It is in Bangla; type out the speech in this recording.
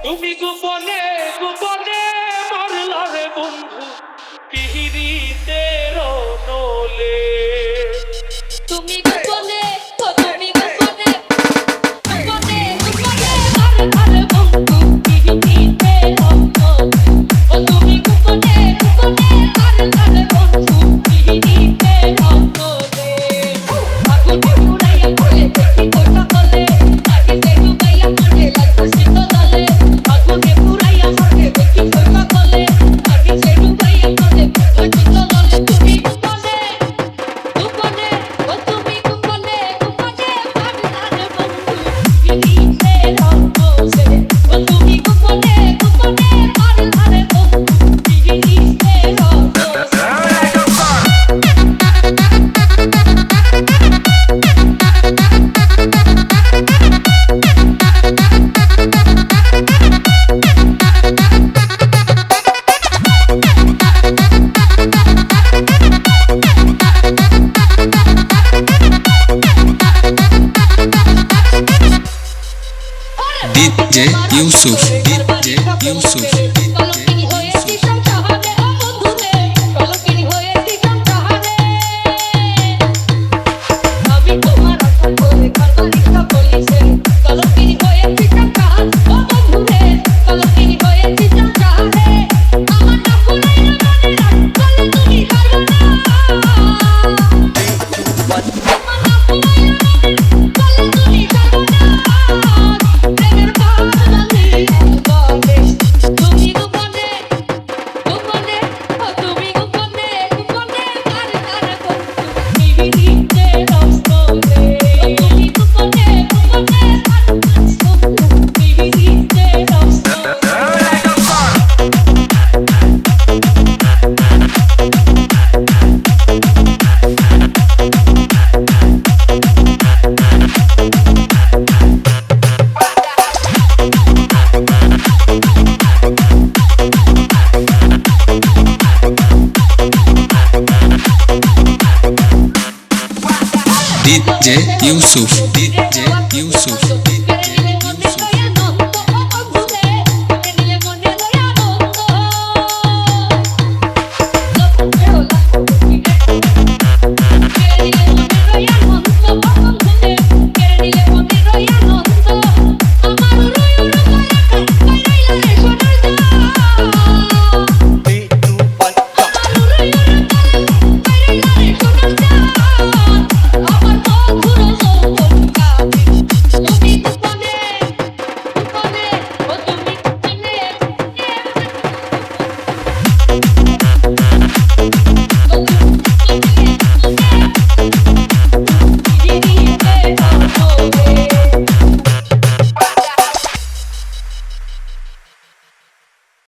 তুমি গোপনে গোপনে মারলা রে বন্ধু পিহিরিতের নলে। তুমি গোপনে ও তুমি গোপনে গোপনে গোপনে মারলা রে বন্ধু পিহিরিতে নলে। ও তুমি গোপনে গোপনে মারলা রে বন্ধু পিহিরিতে নলে। আগুনে পুরাইয়া বলে দেখি কোটা বলে আগে যে ডুবাইয়া মনে লাগছে শীত দলে। আগুনে পুরাইয়া বলে দেখি কোটা বলে আগে যে ডুবাইয়া মনে লাগছে শীত দলে। তুমি গোপনে গোপনে ও তুমি গোপনে গোপনে মারলা রে বন্ধু পিহিরিতে নলে। ও তুমি গোপনে গোপনে মারলা রে বন্ধু পিহিরিতে DJ Yusuf, DJ Yusuf. কলঙ্কিনী হয়েছি সংসারে ও বন্ধুরে, কলঙ্কিনী হয়েছি সংসারে। আমি তোমার আশা করে কারবারিকা বলিছে, কলঙ্কিনী হয়েছি সংসার ও বন্ধুরে, কলঙ্কিনী হয়েছি সংসারে। আমার নাম ভুলাইয়া মনে রাখ, বলে তুমি পারো না। আমার নাম ভুলাইয়া মনে, বলে তুমি পারো না। প্রেমের বাঙালি বলে, তুমি গোপনে গোপনে ও তুমি গোপনে গোপনে মারলা রে বন্ধু পিহিরিতে নলে। তুমি গোপনে গোপনে মারলা বন্ধু পিহিরিতে DJ Yusuf, DJ